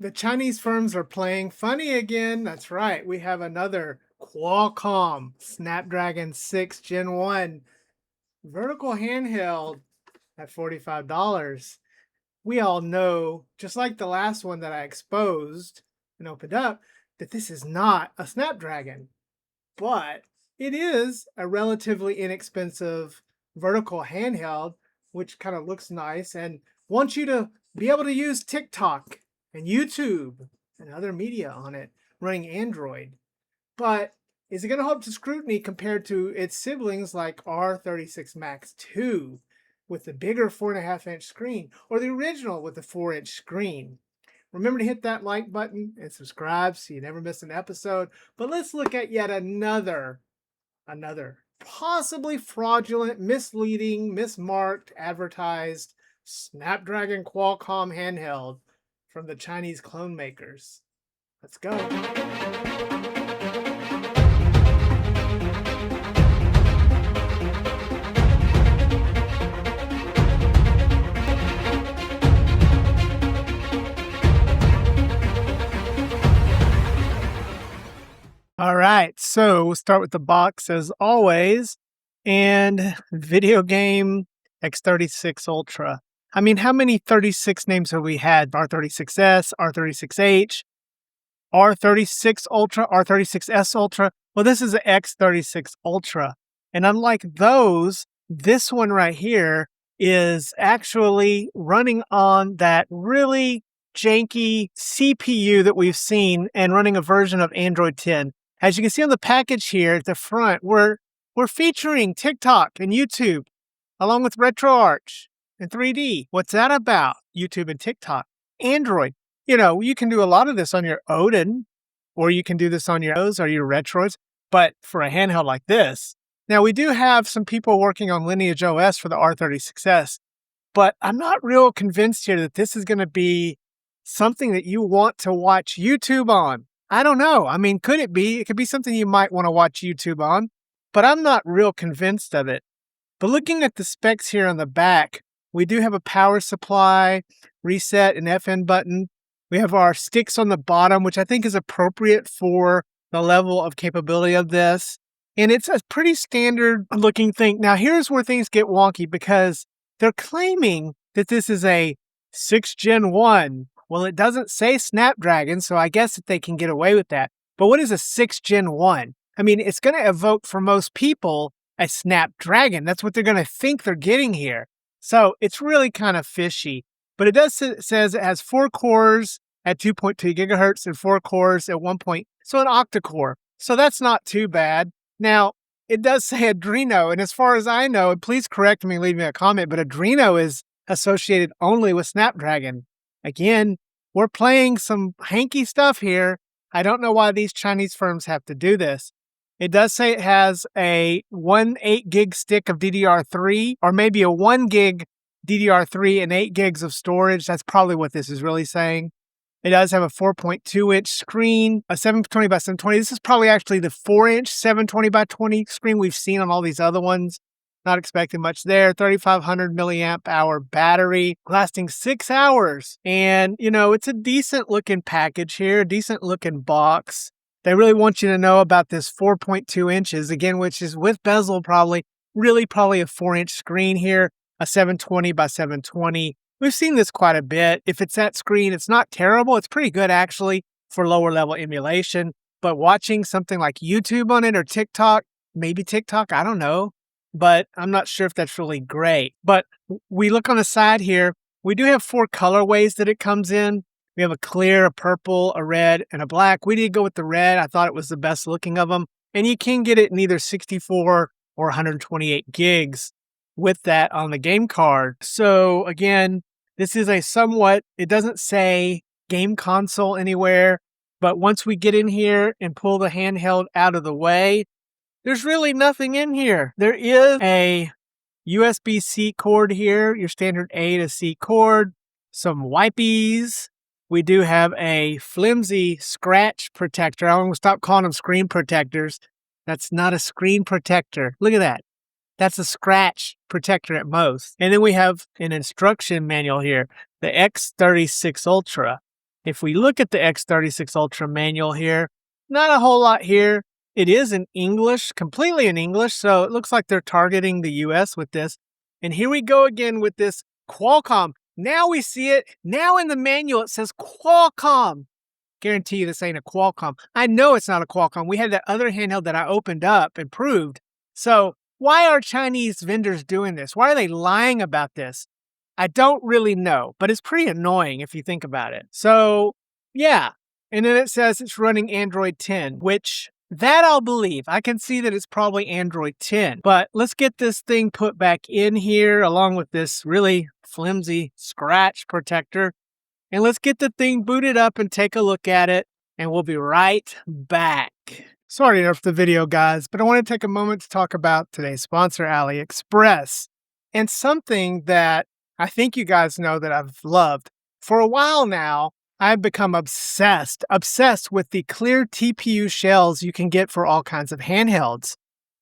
The Chinese firms are playing funny again. That's right. We have another Qualcomm Snapdragon 6 Gen 1 vertical handheld at $45. We all know, just like the last one that I exposed and opened up, that this is not a Snapdragon, but it is a relatively inexpensive vertical handheld, which kind of looks nice and wants you to be able to use TikTok and YouTube and other media on it running Android. But is it going to hold up to scrutiny compared to its siblings like R36 Max 2 with the bigger 4.5-inch screen, or the original with the 4-inch screen? Remember to hit that like button and subscribe so you never miss an episode. But let's look at yet another possibly fraudulent, misleading, mismarked, advertised Snapdragon Qualcomm handheld from the Chinese clone makers. Let's go. All right, so we'll start with the box as always, and video game X36 Ultra. I mean, how many 36 names have we had? R36S, R36H, R36 Ultra, R36S Ultra. Well, this is the X36 Ultra. And unlike those, this one right here is actually running on that really janky CPU that we've seen and running a version of Android 10. As you can see on the package here at the front, we're featuring TikTok and YouTube, along with RetroArch and 3D. What's that about? YouTube and TikTok. Android. You know, you can do a lot of this on your Odin, or you can do this on your O's or your Retroids, but for a handheld like this. Now, we do have some people working on Lineage OS for the R36S, but I'm not real convinced here that this is going to be something that you want to watch YouTube on. I don't know. I mean, could it be? It could be something you might want to watch YouTube on, but I'm not real convinced of it. But looking at the specs here on the back, we do have a power supply, reset, and FN button. We have our sticks on the bottom, which I think is appropriate for the level of capability of this. And it's a pretty standard looking thing. Now, here's where things get wonky because they're claiming that this is a 6 Gen 1. Well, it doesn't say Snapdragon, so I guess that they can get away with that. But what is a 6 Gen 1? I mean, it's going to evoke for most people a Snapdragon. That's what they're going to think they're getting here. So it's really kind of fishy. But it says it has 4 cores at 2.2 gigahertz and 4 cores at 1 point, so an octa-core. So that's not too bad. Now, it does say Adreno, and as far as I know, and please correct me, leave me a comment, but Adreno is associated only with Snapdragon. Again, we're playing some hanky stuff here. I don't know why these Chinese firms have to do this. It does say it has a 1 8-gig stick of DDR3, or maybe a 1 gig DDR3 and 8 gigs of storage. That's probably what this is really saying. It does have a 4.2-inch screen, a 720 by 720. This is probably actually the 4-inch 720 by 20 screen we've seen on all these other ones. Not expecting much there. 3,500 milliamp hour battery, lasting 6 hours. And, you know, it's a decent looking package here, a decent looking box. They really want you to know about this 4.2 inches, again, which is with bezel probably, really probably a 4-inch screen here, a 720 by 720. We've seen this quite a bit. If it's that screen, it's not terrible. It's pretty good, actually, for lower level emulation. But watching something like YouTube on it or TikTok, maybe TikTok, I don't know. But I'm not sure if that's really great. But we look on the side here. We do have 4 colorways that it comes in. We have a clear, a purple, a red, and a black. We did go with the red. I thought it was the best looking of them. And you can get it in either 64 or 128 gigs with that on the game card. So again, this is a somewhat, it doesn't say game console anywhere, but once we get in here and pull the handheld out of the way, there's really nothing in here. There is a USB-C cord here, your standard A to C cord, some wipies. We do have a flimsy scratch protector. I'm going to stop calling them screen protectors. That's not a screen protector. Look at that. That's a scratch protector at most. And then we have an instruction manual here, the X36 Ultra. If we look at the X36 Ultra manual here, not a whole lot here. It is in English, completely in English, so it looks like they're targeting the US with this. And here we go again with this Qualcomm. Now we see it. Now in the manual it says Qualcomm. Guarantee you this ain't a Qualcomm. I know it's not a Qualcomm. We had that other handheld that I opened up and proved. So why are Chinese vendors doing this? Why are they lying about this? I don't really know, but it's pretty annoying if you think about it. So yeah. And then it says it's running Android 10, which that I'll believe. I can see that it's probably Android 10, but let's get this thing put back in here along with this really flimsy scratch protector. And let's get the thing booted up and take a look at it, and we'll be right back. Sorry to interrupt the video, guys, but I want to take a moment to talk about today's sponsor, AliExpress, and something that I think you guys know that I've loved. For a while now, I've become obsessed with the clear TPU shells you can get for all kinds of handhelds.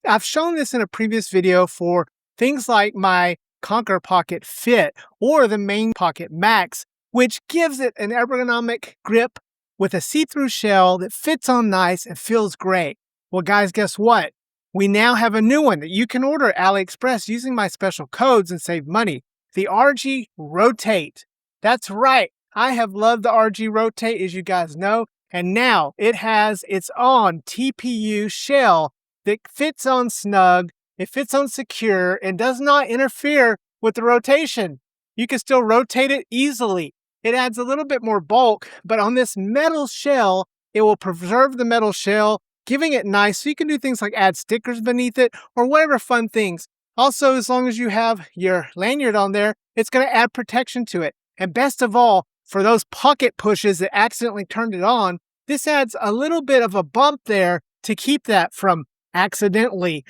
I've shown this in a previous video for things like my Conquer Pocket Fit or the Main Pocket Max, which gives it an ergonomic grip with a see-through shell that fits on nice and feels great. Well, guys, guess what? We now have a new one that you can order at AliExpress using my special codes and save money. The RG Rotate. That's right. I have loved the RG Rotate, as you guys know, and now it has its own TPU shell that fits on snug, it fits on secure, and does not interfere with the rotation. You can still rotate it easily. It adds a little bit more bulk, but on this metal shell, it will preserve the metal shell, giving it nice so you can do things like add stickers beneath it or whatever fun things. Also, as long as you have your lanyard on there, it's going to add protection to it. And best of all, for those pocket pushes that accidentally turned it on, this adds a little bit of a bump there to keep that from accidentally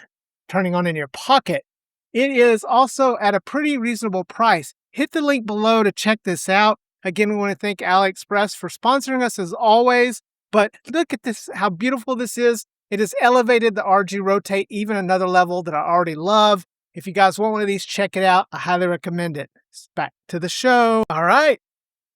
turning on in your pocket. It is also at a pretty reasonable price. Hit the link below to check this out. Again, we want to thank AliExpress for sponsoring us as always. But look at this, how beautiful this is. It has elevated the RG Rotate even another level that I already love. If you guys want one of these, check it out. I highly recommend it. Back to the show. All right.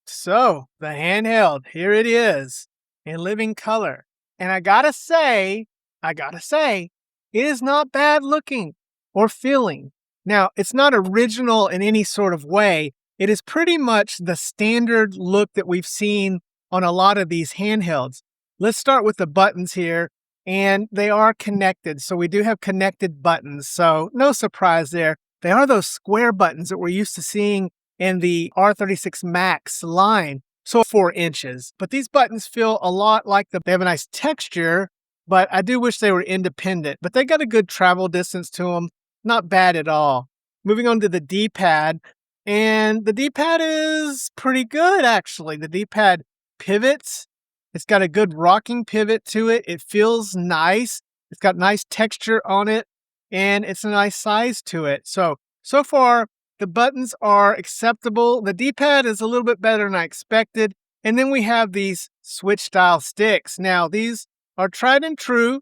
So the handheld, here it is in living color. And I gotta say, it is not bad looking or feeling. Now, it's not original in any sort of way. It is pretty much the standard look that we've seen on a lot of these handhelds. Let's start with the buttons here, and they are connected. So we do have connected buttons, so no surprise there. They are those square buttons that we're used to seeing in the R36 Max line, so 4 inches. But these buttons feel a lot like they have a nice texture, but I do wish they were independent. But they got a good travel distance to them, not bad at all. Moving on to the D-pad, and the D-pad is pretty good, actually. The D-pad pivots. It's got a good rocking pivot to it. It feels nice. It's got nice texture on it, and it's a nice size to it. So far, the buttons are acceptable. The D-pad is a little bit better than I expected. And then we have these switch-style sticks. Now, these are tried and true.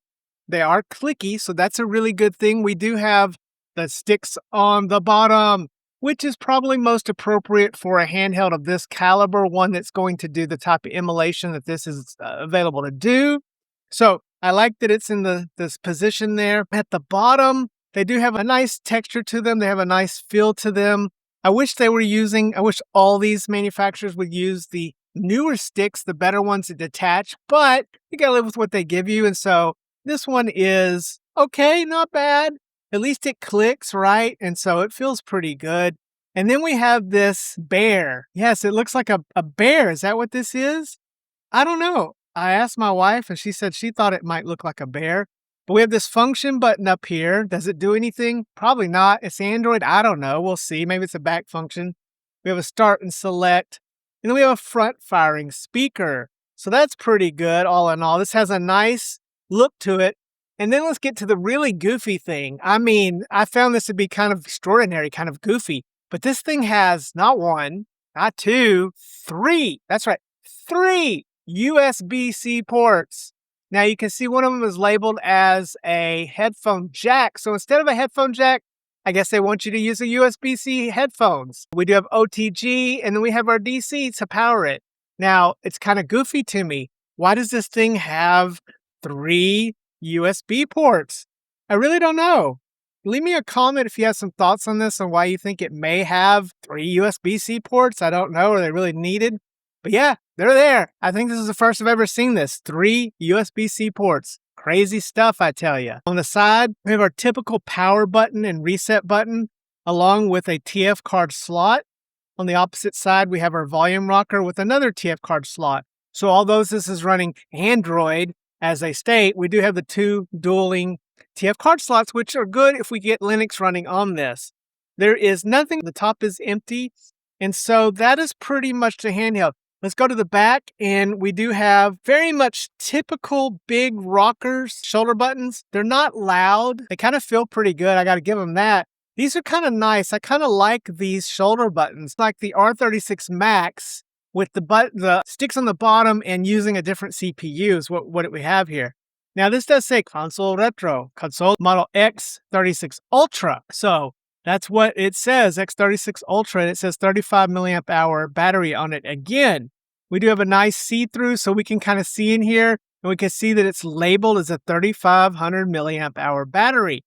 They are clicky, so that's a really good thing. We do have the sticks on the bottom, which is probably most appropriate for a handheld of this caliber, one that's going to do the type of emulation that this is available to do. So I like that it's in this position there. At the bottom, they do have a nice texture to them. They have a nice feel to them. I wish all these manufacturers would use the newer sticks, the better ones that detach, but you gotta live with what they give you. And so this one is okay, not bad. At least it clicks, right? And so it feels pretty good. And then we have this bear. Yes, it looks like a bear. Is that what this is? I don't know. I asked my wife and she said she thought it might look like a bear. But we have this function button up here. Does it do anything? Probably not. It's Android. I don't know. We'll see. Maybe it's a back function. We have a start and select. And then we have a front firing speaker. So that's pretty good all in all. This has a nice look to it. And then let's get to the really goofy thing. I mean, I found this to be kind of extraordinary, kind of goofy. But this thing has not 1, not 2, 3. That's right. 3 USB-C ports. Now you can see one of them is labeled as a headphone jack. So instead of a headphone jack, I guess they want you to use a USB-C headphones. We do have OTG, and then we have our DC to power it. Now, it's kind of goofy to me. Why does this thing have 3 USB ports? I really don't know. Leave me a comment if you have some thoughts on this and why you think it may have 3 USB-C ports. I don't know. Are they really needed? But yeah, they're there. I think this is the first I've ever seen this. 3 USB-C ports. Crazy stuff, I tell you. On the side, we have our typical power button and reset button, along with a TF card slot. On the opposite side, we have our volume rocker with another TF card slot. So although this is running Android, as they state, we do have the 2 dueling TF card slots, which are good if we get Linux running on this. There is nothing, the top is empty, and so that is pretty much the handheld. Let's go to the back, and we do have very much typical big rockers, shoulder buttons. They're not loud. They kind of feel pretty good. I got to give them that. These are kind of nice. I kind of like these shoulder buttons, like the R36 Max with the sticks on the bottom and using a different CPU is what we have here. Now, this does say console retro, console model X36 Ultra. So that's what it says, X36 Ultra, and it says 35 milliamp hour battery on it. Again, we do have a nice see-through, so we can kind of see in here, and we can see that it's labeled as a 3500 milliamp hour battery,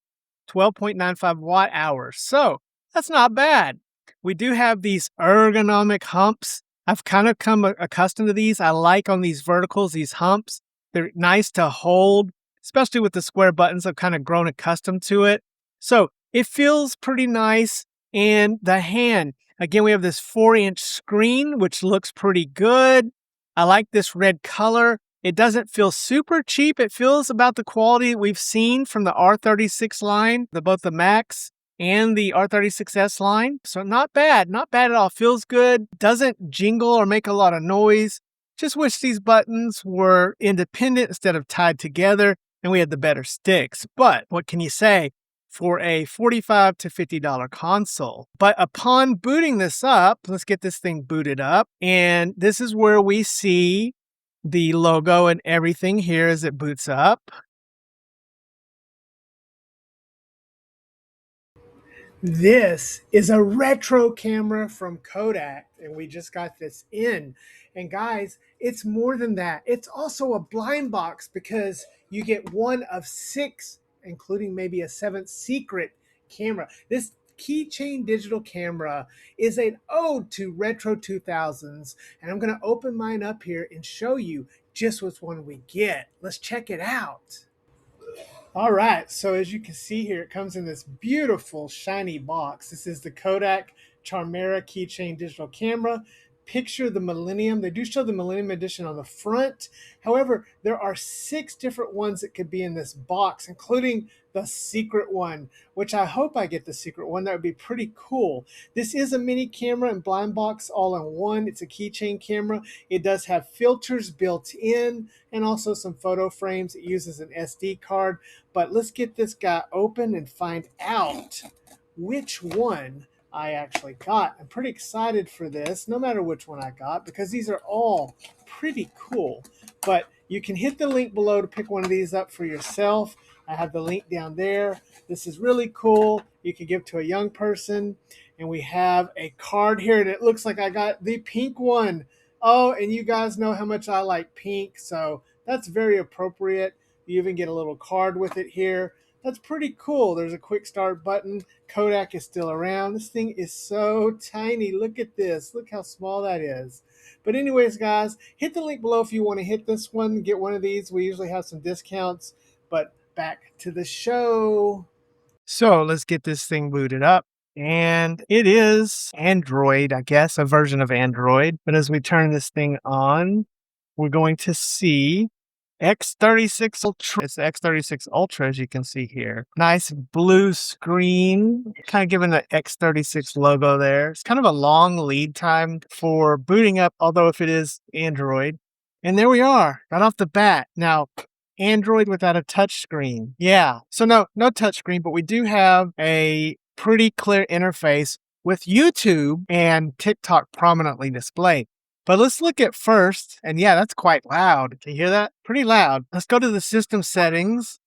12.95 watt hours. So that's not bad. We do have these ergonomic humps. I've kind of come accustomed to these. I like on these verticals, these humps. They're nice to hold, especially with the square buttons. I've kind of grown accustomed to it. So it feels pretty nice. And the hand, again, we have this 4-inch screen, which looks pretty good. I like this red color. It doesn't feel super cheap. It feels about the quality we've seen from the R36 line, both the Max and the R36S line. So not bad at all. Feels good. Doesn't jingle or make a lot of noise. Just wish these buttons were independent instead of tied together and we had the better sticks. But what can you say for a $45 to $50 console? But upon booting this up, let's get this thing booted up. And this is where we see the logo and everything here as it boots up. This is a retro camera from Kodak, and we just got this in. And guys, it's more than that. It's also a blind box because you get one of 6, including maybe a 7th secret camera. This keychain digital camera is an ode to retro 2000s, and I'm going to open mine up here and show you just which one we get. Let's check it out. All right, so as you can see here, it comes in this beautiful shiny box. This is the Kodak Charmera keychain digital camera. Picture the Millennium. They do show the Millennium Edition on the front. However, there are 6 different ones that could be in this box, including the secret one, which I hope I get the secret one. That would be pretty cool. This is a mini camera and blind box all in one. It's a keychain camera. It does have filters built in and also some photo frames. It uses an SD card. But let's get this guy open and find out which one I actually got. I'm pretty excited for this, no matter which one I got, because these are all pretty cool. But you can hit the link below to pick one of these up for yourself. I have the link down there. This is really cool. You can give to a young person. And we have a card here, and it looks like I got the pink one. Oh, and you guys know how much I like pink, so that's very appropriate. You even get a little card with it here. That's pretty cool. There's a quick start button. Kodak is still around. This thing is so tiny. Look at this. Look how small that is. But anyways, guys, hit the link below if you want to hit this one, get one of these. We usually have some discounts. But back to the show. So let's get this thing booted up. And it is Android, I guess, a version of Android. But as we turn this thing on, we're going to see X36 Ultra. It's the X36 Ultra, as you can see here. Nice blue screen, kind of giving the X36 logo there. It's kind of a long lead time for booting up, although if it is Android. And there we are, right off the bat. Now, Android without a touch screen. Yeah, so no touch screen, but we do have a pretty clear interface with YouTube and TikTok prominently displayed. But let's look at first, and yeah, that's quite loud. Can you hear that? Pretty loud. Let's go to the system settings,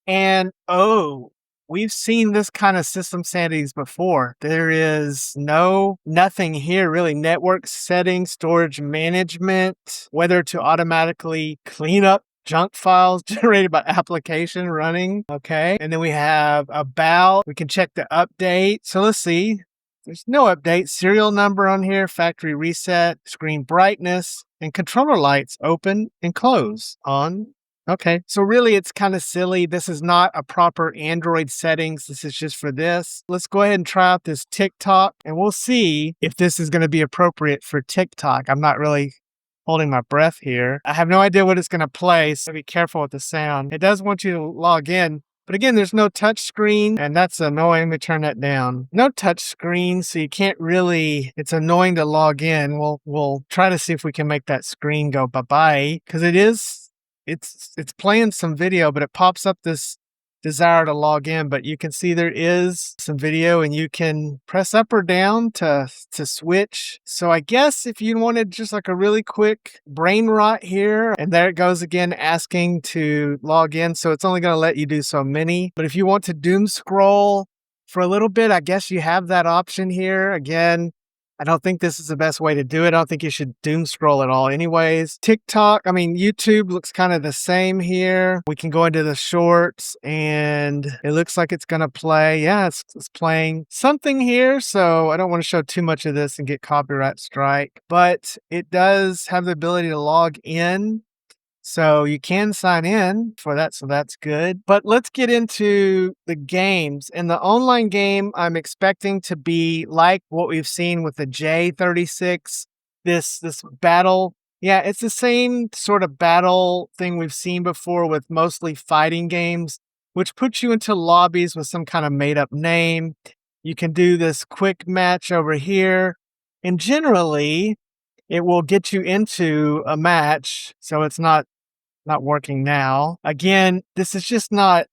and oh, we've seen this kind of system settings before. There is nothing here really. Network settings, storage management, whether to automatically clean up junk files generated by application running. Okay. And then we have about, we can check the update. So let's see. There's no update. Serial number on here, factory reset, screen brightness, and controller lights open and close on. Okay, so really it's kind of silly. This is not a proper Android settings. This is just for this. Let's go ahead and try out this TikTok and we'll see if this is going to be appropriate for TikTok. I'm not really holding my breath here. I have no idea what it's going to play, so be careful with the sound. It does want you to log in. But again, there's no touch screen, and that's annoying. Let me turn that down. No touch screen, so you can't really, it's annoying to log in. We'll try to see if we can make that screen go bye-bye, because it's playing some video, but it pops up this desire to log in, but you can see there is some video and you can press up or down to switch. So I guess if you wanted just like a really quick brain rot here, and there it goes again asking to log in. So it's only going to let you do so many. But if you want to doom scroll for a little bit, I guess you have that option here. Again, I don't think this is the best way to do it. I don't think you should doom scroll at all anyways. YouTube looks kind of the same here. We can go into the shorts and it looks like it's going to play. Yeah, it's playing something here. So I don't want to show too much of this and get copyright strike, but it does have the ability to log in. So you can sign in for that, so that's good. But let's get into the games. In the online game, I'm expecting to be like what we've seen with the J36, this battle. Yeah, it's the same sort of battle thing we've seen before with mostly fighting games, which puts you into lobbies with some kind of made-up name. You can do this quick match over here, and generally, it will get you into a match, so it's not working now. Again, this has just not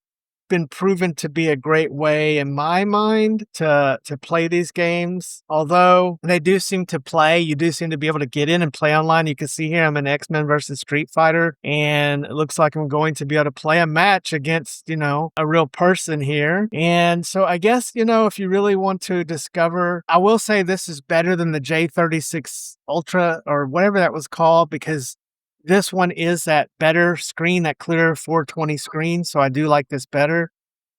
been proven to be a great way in my mind to play these games. Although they do seem to play, you do seem to be able to get in and play online. You can see here I'm in X-Men versus Street Fighter, and it looks like I'm going to be able to play a match against, a real person here. And so I guess, if you really want to discover, I will say this is better than the J36 Ultra or whatever that was called, because this one is that better screen, that clear 420 screen. So I do like this better.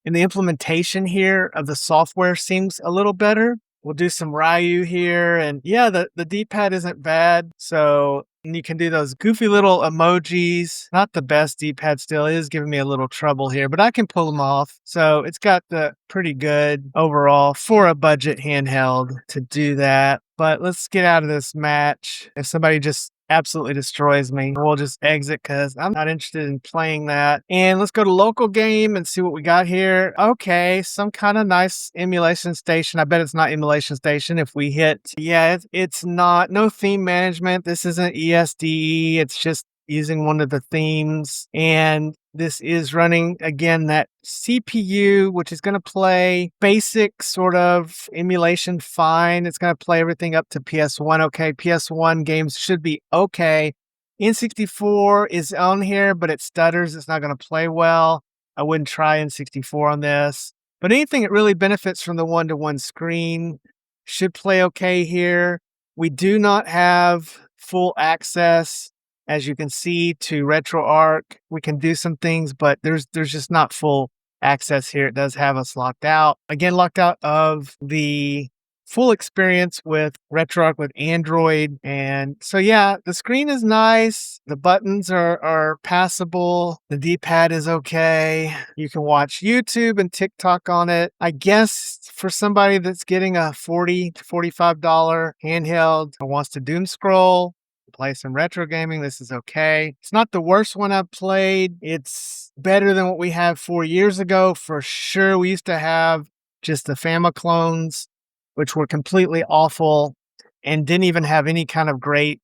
And the implementation here of the software seems a little better. We'll do some Ryu here. And yeah, the D-pad isn't bad. So you can do those goofy little emojis. Not the best D-pad still. It is giving me a little trouble here, but I can pull them off. So it's got the pretty good overall for a budget handheld to do that. But let's get out of this match. If somebody just absolutely destroys me, we'll just exit because I'm not interested in playing that. And let's go to local game and see what we got here. Okay, some kind of nice emulation station. I bet it's not emulation station if we hit. Yeah, it's not. No theme management. This isn't ESD. It's just using one of the themes. And this is running, again, that CPU, which is going to play basic sort of emulation fine. It's going to play everything up to PS1. Okay, PS1 games should be okay. N64 is on here, but it stutters. It's not going to play well. I wouldn't try N64 on this. But anything that really benefits from the one-to-one screen should play okay here. We do not have full access, as you can see, to RetroArch. We can do some things, but there's just not full access here. It does have us locked out. Again, locked out of the full experience with RetroArch with Android. And so, yeah, the screen is nice. The buttons are passable. The D-pad is okay. You can watch YouTube and TikTok on it. I guess for somebody that's getting a $40 to $45 handheld and wants to doom scroll, play some retro gaming, this is okay. It's not the worst one I've played. It's better than what we had 4 years ago for sure. We used to have just the Famiclones, which were completely awful and didn't even have any kind of great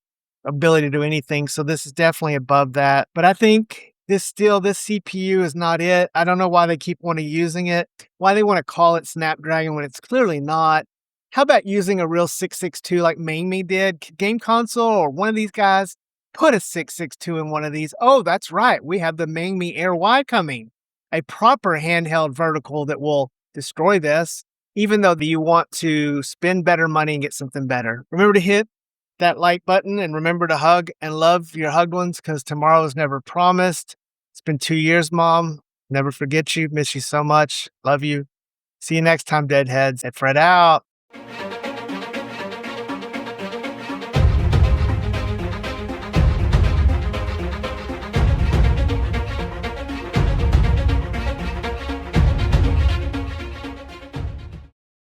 ability to do anything. So this is definitely above that. But I think this CPU is not it. I don't know why they keep wanting using it, why they want to call it Snapdragon when it's clearly not. How about using a real 662 like Mangmi did? Game Console or one of these guys, put a 662 in one of these. Oh, that's right. We have the Mangmi Air Y coming. A proper handheld vertical that will destroy this, even though you want to spend better money and get something better. Remember to hit that like button and remember to hug and love your hugged ones because tomorrow is never promised. It's been 2 years, Mom. Never forget you. Miss you so much. Love you. See you next time, Deadheads. And Fred out.